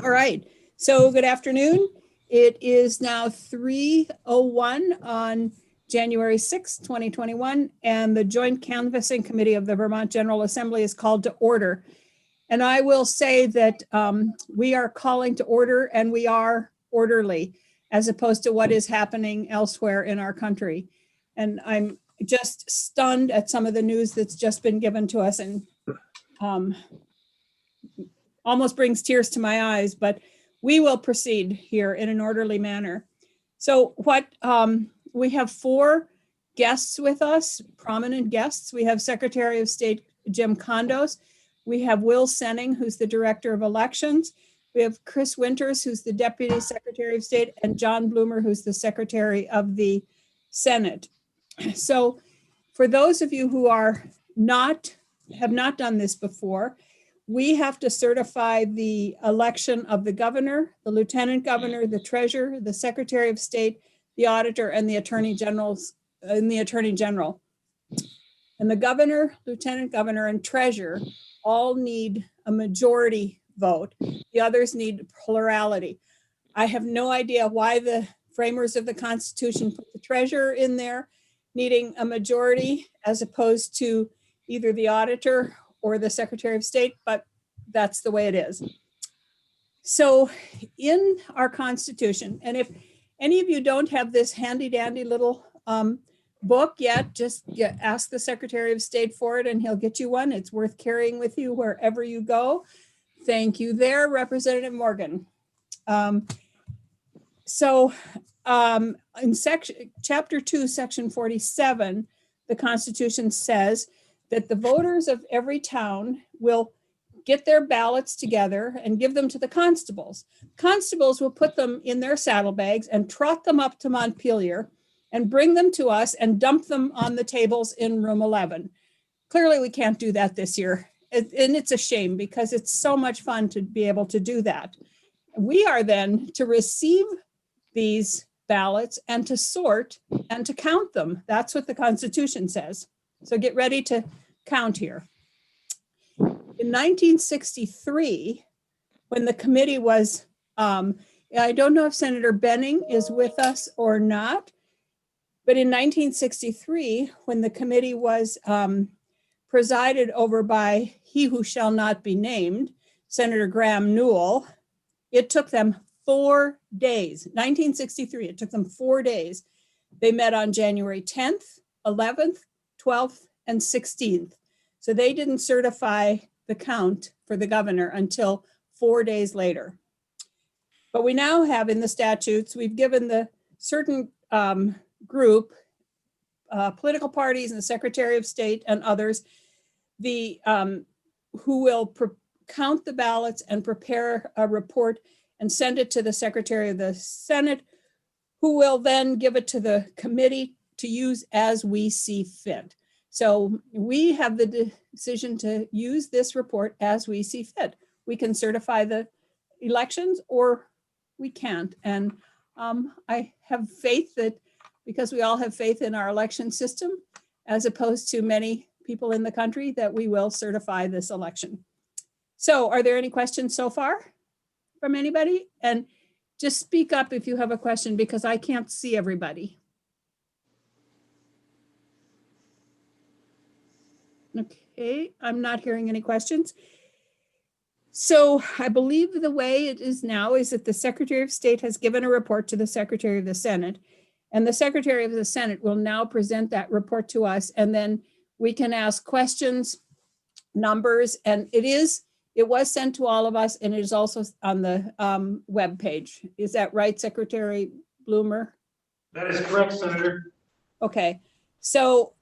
All right, so good afternoon. It is now 3:01 on January 6, 2021, and the Joint Canvassing Committee of the Vermont General Assembly is called to order. And I will say that we are calling to order and we are orderly as opposed to what is happening elsewhere in our country. And I'm just stunned at some of the news that's just been given to us and almost brings tears to my eyes, but we will proceed here in an orderly manner. So we have four guests with us, prominent guests. We have Secretary of State Jim Kondos. We have Will Senning, who's the Director of Elections. We have Chris Winters, who's the Deputy Secretary of State, and John Bloomer, who's the Secretary of the Senate. So for those of you who have not done this before, we have to certify the election of the governor, the lieutenant governor, the treasurer, the secretary of state, the auditor, and the attorney general. And the governor, lieutenant governor, and treasurer all need a majority vote. The others need plurality. I have no idea why the framers of the Constitution put the treasurer in there needing a majority as opposed to either the auditor or the Secretary of State, but that's the way it is. So in our Constitution, and if any of you don't have this handy dandy little book yet, just ask the Secretary of State for it and he'll get you one. It's worth carrying with you wherever you go. Thank you there, Representative Morgan. In Chapter 2, Section 47, the Constitution says that the voters of every town will get their ballots together and give them to the constables. Constables will put them in their saddlebags and trot them up to Montpelier and bring them to us and dump them on the tables in room 11. Clearly, we can't do that this year. And it's a shame because it's so much fun to be able to do that. We are then to receive these ballots and to sort and to count them. That's what the Constitution says. So get ready to count here. In 1963, when the committee was, I don't know if Senator Benning is with us or not, but in 1963, when the committee was presided over by he who shall not be named, Senator Graham Newell, it took them 4 days. 1963, it took them 4 days. They met on January 10th, 11th, 12th, and 16th. So they didn't certify the count for the governor until 4 days later. But we now have in the statutes, we've given the certain group, political parties and the Secretary of State and others, who will count the ballots and prepare a report and send it to the Secretary of the Senate, who will then give it to the committee to use as we see fit. So we have the decision to use this report as we see fit. We can certify the elections or we can't. And I have faith that because we all have faith in our election system, as opposed to many people in the country, that we will certify this election. So are there any questions so far from anybody? And just speak up if you have a question because I can't see everybody. Okay, I'm not hearing any questions. So I believe the way it is now is that the Secretary of State has given a report to the Secretary of the Senate, and the Secretary of the Senate will now present that report to us, and then we can ask questions, numbers, and it was sent to all of us, and it is also on the web page. Is that right, Secretary Bloomer? That is correct, Senator. Okay, so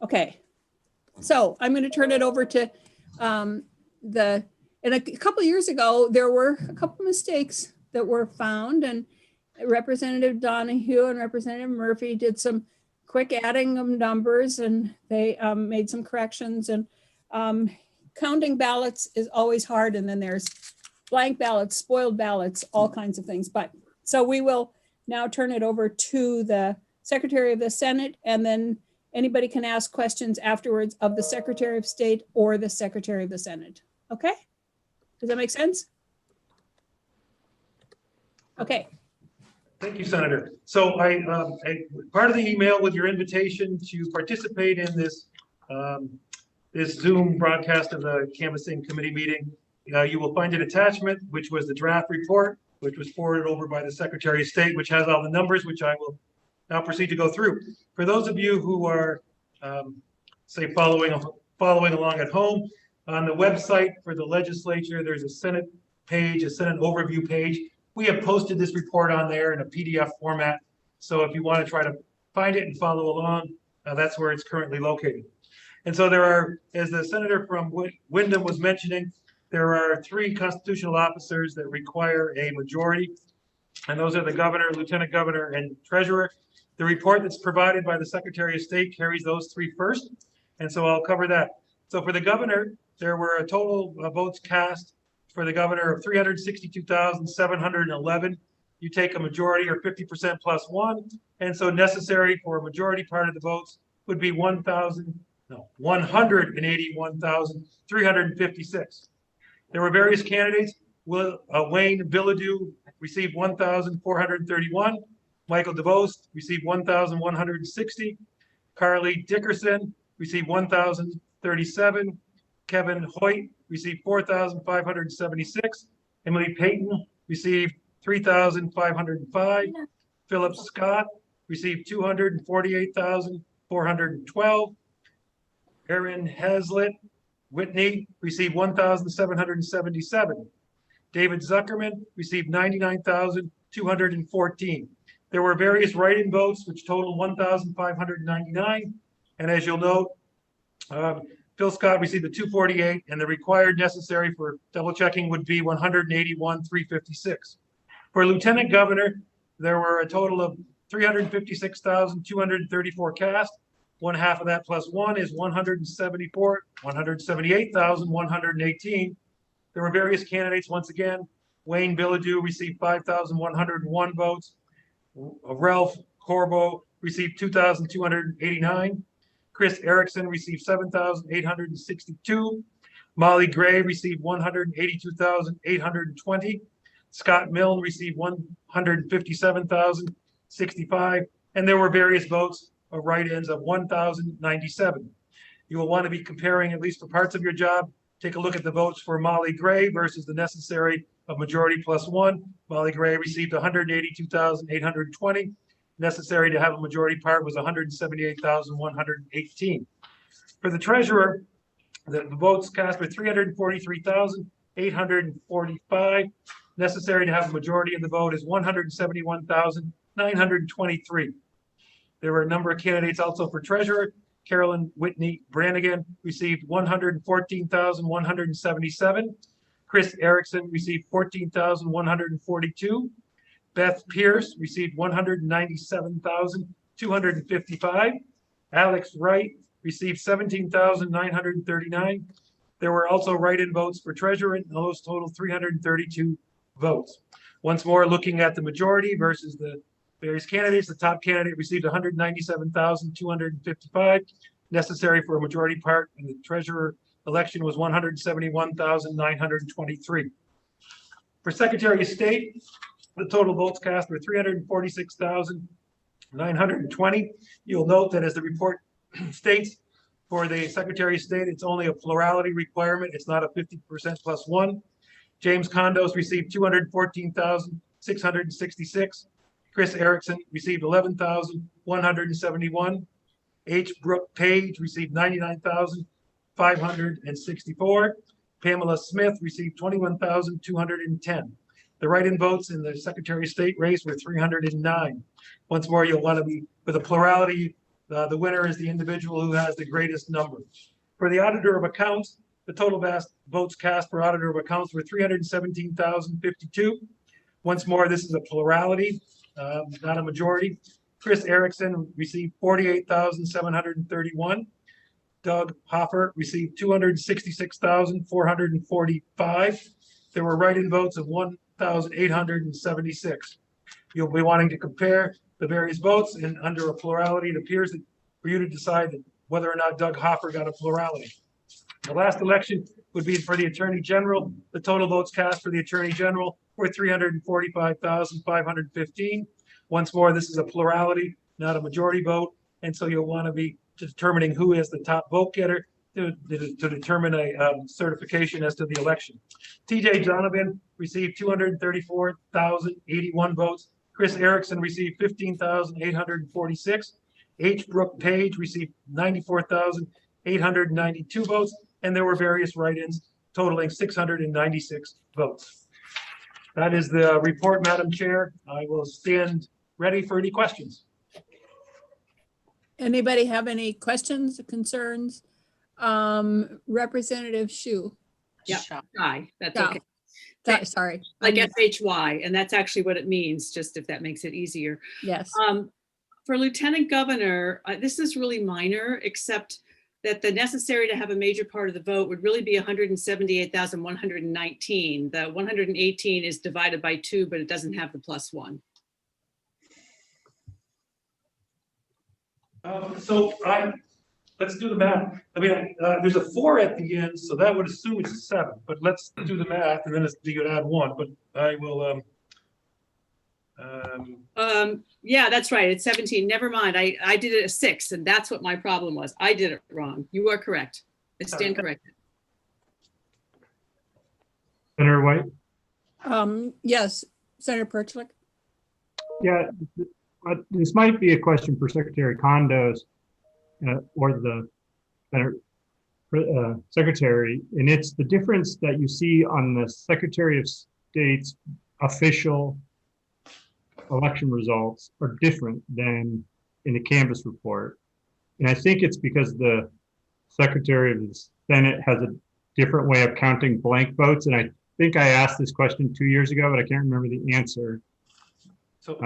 okay, so I'm going to turn it over to and a couple of years ago, there were a couple of mistakes that were found, and Representative Donahue and Representative Murphy did some quick adding of numbers, and they made some corrections, and counting ballots is always hard, and then there's blank ballots, spoiled ballots, all kinds of things. But so we will now turn it over to the Secretary of the Senate, and then Anybody can ask questions afterwards of the Secretary of State or the Secretary of the Senate. Okay? Does that make sense? Okay. Thank you, Senator. So part of the email with your invitation to participate in this this Zoom broadcast of the canvassing committee meeting, you will find an attachment, which was the draft report, which was forwarded over by the Secretary of State, which has all the numbers, which I will now proceed to go through. For those of you who are, say, following along at home, on the website for the legislature, there's a Senate page, a Senate overview page. We have posted this report on there in a PDF format. So if you want to try to find it and follow along, that's where it's currently located. And so there are, as the senator from Wyndham was mentioning, there are 3 constitutional officers that require a majority. And those are the governor, lieutenant governor, and treasurer. The report that's provided by the Secretary of State carries those 3 first. And so I'll cover that. So for the governor, there were a total of votes cast for the governor of 362,711. You take a majority or 50% plus 1. And so necessary for a majority part of the votes would be 181,356. There were various candidates. Wayne Bilodeau received 1,431. Michael DeVos received 1,160. Carly Dickerson received 1,037. Kevin Hoyt received 4,576. Emily Payton received 3,505. Philip Scott received 248,412. Aaron Hazlitt Whitney received 1,777. David Zuckerman received 99,214. There were various write-in votes, which totaled 1,599. And as you'll note, Phil Scott received the 248, and the required necessary for double checking would be 181,356. For lieutenant governor, there were a total of 356,234 cast. 1/2 of that plus 1 is 178,118. There were various candidates once again. Wayne Bilodeau received 5,101 votes. Ralph Corbo received 2,289. Chris Erickson received 7,862. Molly Gray received 182,820. Scott Milne received 157,065. And there were various votes of write-ins of 1,097. You will want to be comparing, at least for parts of your job, take a look at the votes for Molly Gray versus the necessary of majority plus 1. Molly Gray received 182,820. Necessary to have a majority part was 178,118. For the treasurer, the votes cast were 343,845. Necessary to have a majority of the vote is 171,923. There were a number of candidates also for treasurer. Carolyn Whitney Brannigan received 114,177. Chris Erickson received 14,142. Beth Pierce received 197,255. Alex Wright received 17,939. There were also write-in votes for treasurer, and those total 332 votes. Once more, looking at the majority versus the various candidates, the top candidate received 197,255. Necessary for a majority part, and the treasurer election was 171,923. For Secretary of State, the total votes cast were 346,920. You'll note that as the report states, for the Secretary of State, it's only a plurality requirement. It's not a 50% plus 1. James Kondos received 214,666. Chris Erickson received 11,171. H. Brooke Page received 99,564. Pamela Smith received 21,210. The write-in votes in the Secretary of State race were 309. Once more, you'll want to be, with a plurality, the winner is the individual who has the greatest number. For the Auditor of Accounts, the total votes cast for Auditor of Accounts were 317,052. Once more, this is a plurality, not a majority. Chris Erickson received 48,731. Doug Hoffer received 266,445. There were write-in votes of 1,876. You'll be wanting to compare the various votes, and under a plurality, it appears that for you to decide whether or not Doug Hopper got a plurality. The last election would be for the Attorney General. The total votes cast for the Attorney General were 345,515. Once more, this is a plurality, not a majority vote. And so you'll want to be determining who is the top vote getter to determine a certification as to the election. TJ Donovan received 234,081 votes. Chris Erickson received 15,846. H. Brooke Page received 94,892 votes, and there were various write-ins totaling 696 votes. That is the report, Madam Chair. I will stand ready for any questions. Anybody have any questions, concerns? Representative Shu. Yeah, Shy, that's Yeah. okay. Sorry. Like SHY, and that's actually what it means, just if that makes it easier. Yes. For Lieutenant Governor, this is really minor, except that the necessary to have a major part of the vote would really be 178,119. The 118 is divided by 2, but it doesn't have the +1. Let's do the math. I mean, there's a 4 at the end, so that would assume it's a 7, but let's do the math and then you could add 1, but I will, Yeah, that's right. It's 17. Never mind. I did it a 6, and that's what my problem was. I did it wrong. You are correct. I stand corrected. Senator White? Yes, Senator Perchlik. Yeah, this might be a question for Secretary Condos or the Secretary, and it's the difference that you see on the Secretary of State's official election results are different than in the Canvass report. And I think it's because the Secretary of the Senate has a different way of counting blank votes. And I think I asked this question 2 years ago, but I can't remember the answer. so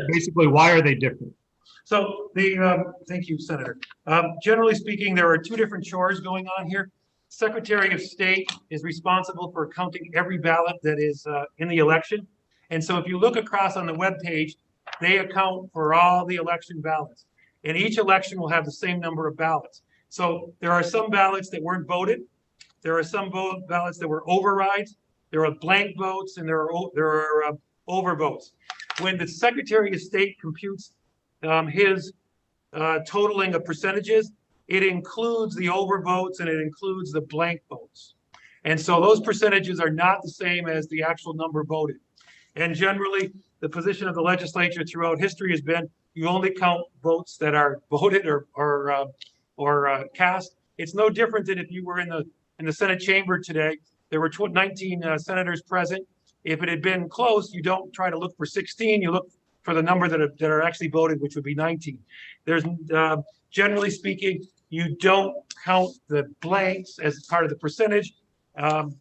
Basically, why are they different? So thank you, Senator. Generally speaking, there are 2 different chores going on here. Secretary of State is responsible for counting every ballot that is in the election. And so if you look across on the webpage, they account for all the election ballots. And each election will have the same number of ballots. So there are some ballots that weren't voted. There are some ballots that were overrides. There are blank votes and there are overvotes. When the Secretary of State computes his totaling of percentages, it includes the overvotes and it includes the blank votes. And so those percentages are not the same as the actual number voted. And generally, the position of the legislature throughout history has been you only count votes that are voted or cast. It's no different than if you were in the Senate chamber today. There were 19 senators present. If it had been close, you don't try to look for 16. You look for the number that are actually voted, which would be 19. There's generally speaking, you don't count the blanks as part of the percentage.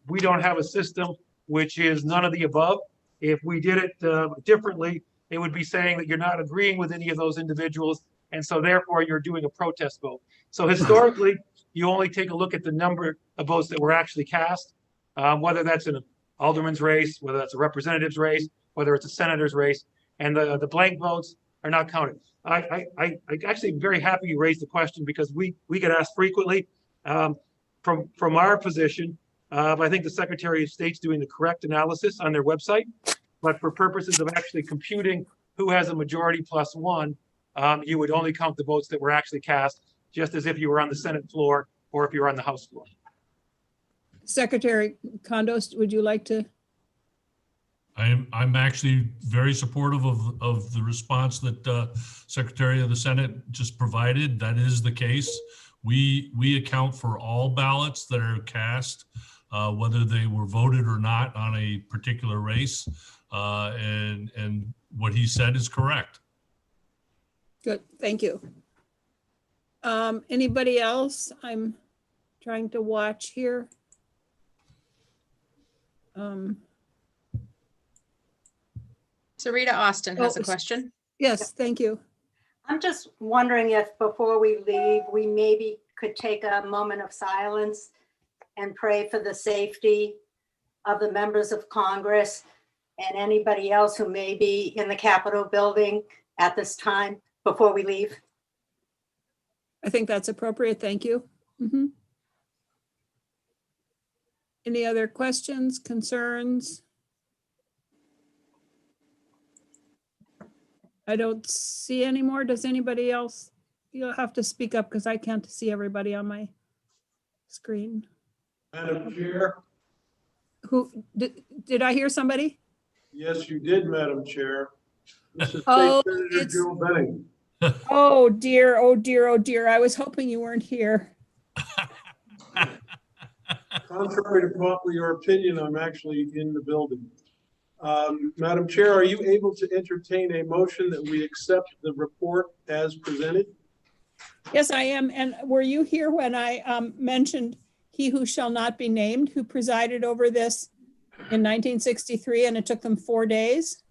We don't have a system which is none of the above. If we did it differently, it would be saying that you're not agreeing with any of those individuals, and so therefore you're doing a protest vote. So historically, you only take a look at the number of votes that were actually cast, whether that's in an alderman's race, whether that's a representative's race, whether it's a senator's race, and the blank votes are not counted. I actually am very happy you raised the question because we get asked frequently from our position. I think the Secretary of State's doing the correct analysis on their website, but for purposes of actually computing who has a majority +1, you would only count the votes that were actually cast, just as if you were on the Senate floor or if you were on the House floor. Secretary Condos, would you like to? I'm actually very supportive of the response that Secretary of the Senate just provided. That is the case. We account for all ballots that are cast, whether they were voted or not on a particular race. And what he said is correct. Good, thank you. Anybody else? I'm trying to watch here. Sarita Austin has Oh, a question. Yes, thank you. I'm just wondering if before we leave, we maybe could take a moment of silence and pray for the safety of the members of Congress and anybody else who may be in the Capitol building at this time before we leave. I think that's appropriate. Thank you. Mhm. Any other questions, concerns? I don't see any more. Does anybody else? You'll have to speak up because I can't see everybody on my screen. Madam Chair, Who, did I hear somebody? yes, you did, Madam Chair. This is State Oh, Senator it's- Joe Benning. Oh dear, oh dear, oh dear. I was hoping you weren't here. Contrary to popular opinion, I'm actually in the building. Madam Chair, are you able to entertain a motion that we accept the report as presented? Yes, I am. And were you here when I mentioned he who shall not be named, who presided over this in 1963, and it took them 4 days?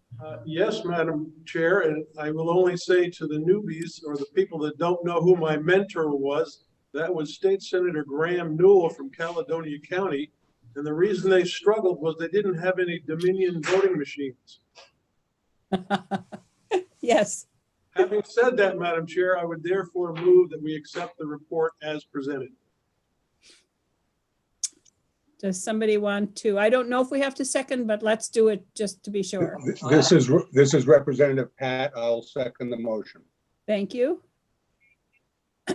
Yes, Madam Chair, and I will only say to the newbies or the people that don't know who my mentor was, that was State Senator Graham Newell from Caledonia County. And the reason they struggled was they didn't have any Dominion voting machines. Yes. Having said that, Madam Chair, I would therefore move that we accept the report as presented. Does somebody want to? I don't know if we have to second, but let's do it just to be sure. This is Representative Pat. I'll second the motion. Thank you.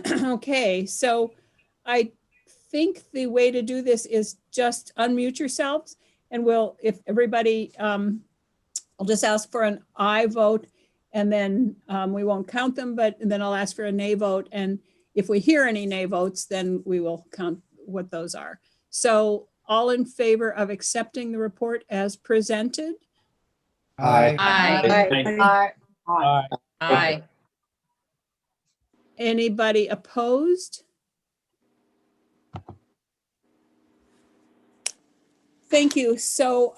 Okay, so I think the way to do this is just unmute yourselves and we'll, if everybody, I'll just ask for an aye vote and then we won't count them, but then I'll ask for a nay vote. And if we hear any nay votes, then we will count what those are. So all in favor of accepting the report as presented? Aye. Aye. Aye. Anybody opposed? Thank you. So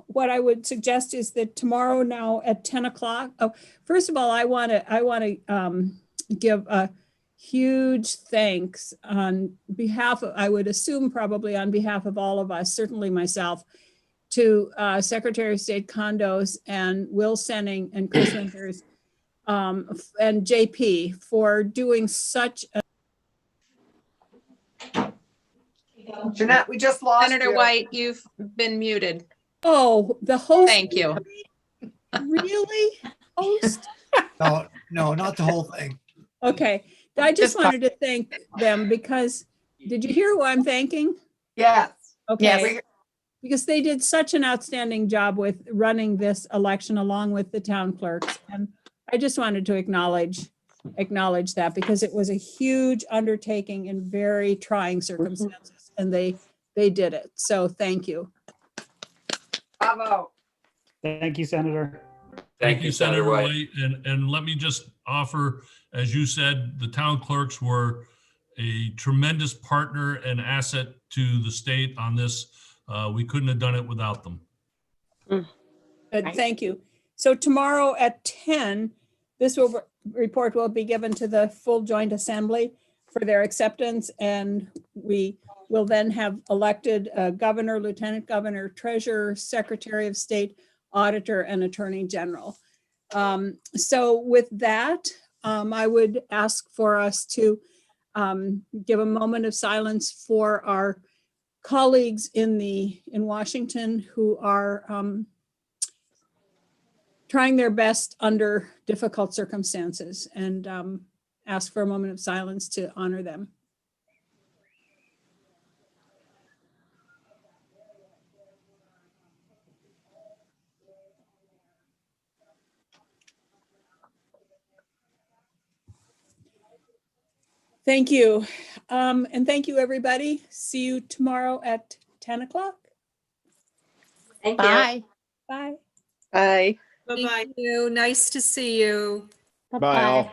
what I would suggest is that tomorrow now at 10 o'clock, oh, first of all, I want to give a huge thanks on behalf of, I would assume probably on behalf of all of us, certainly myself, to Secretary of State Condos and Will Senning and Chris Winters and JP for doing such a Jeanette, we just lost Senator you. White, you've been muted. the host. Thank you. Really? Host? No, not the whole thing. Okay, I just Just wanted to thank them because, did you hear who I'm thanking? Yes. Okay, because they did such an outstanding job with running this election along with the town clerks. And I just wanted to acknowledge that because it was a huge undertaking in very trying circumstances and they did it. So thank you. Bravo. Thank you, Senator. Thank you, Senator White. And let me just offer, as you said, the town clerks were a tremendous partner and asset to the state on this. We couldn't have done it without them. Good, thank you. So tomorrow at 10, this report will be given to the full joint assembly for their acceptance. And we will then have elected a governor, lieutenant governor, treasurer, secretary of state, auditor, and attorney general. So with that, I would ask for us to give a moment of silence for our colleagues in Washington who are trying their best under difficult circumstances, and ask for a moment of silence to honor them. Thank you. And thank you, everybody. See you tomorrow at 10 o'clock. Thank you. Bye. Bye. Bye-bye. Thank you. Nice to see you. Bye all.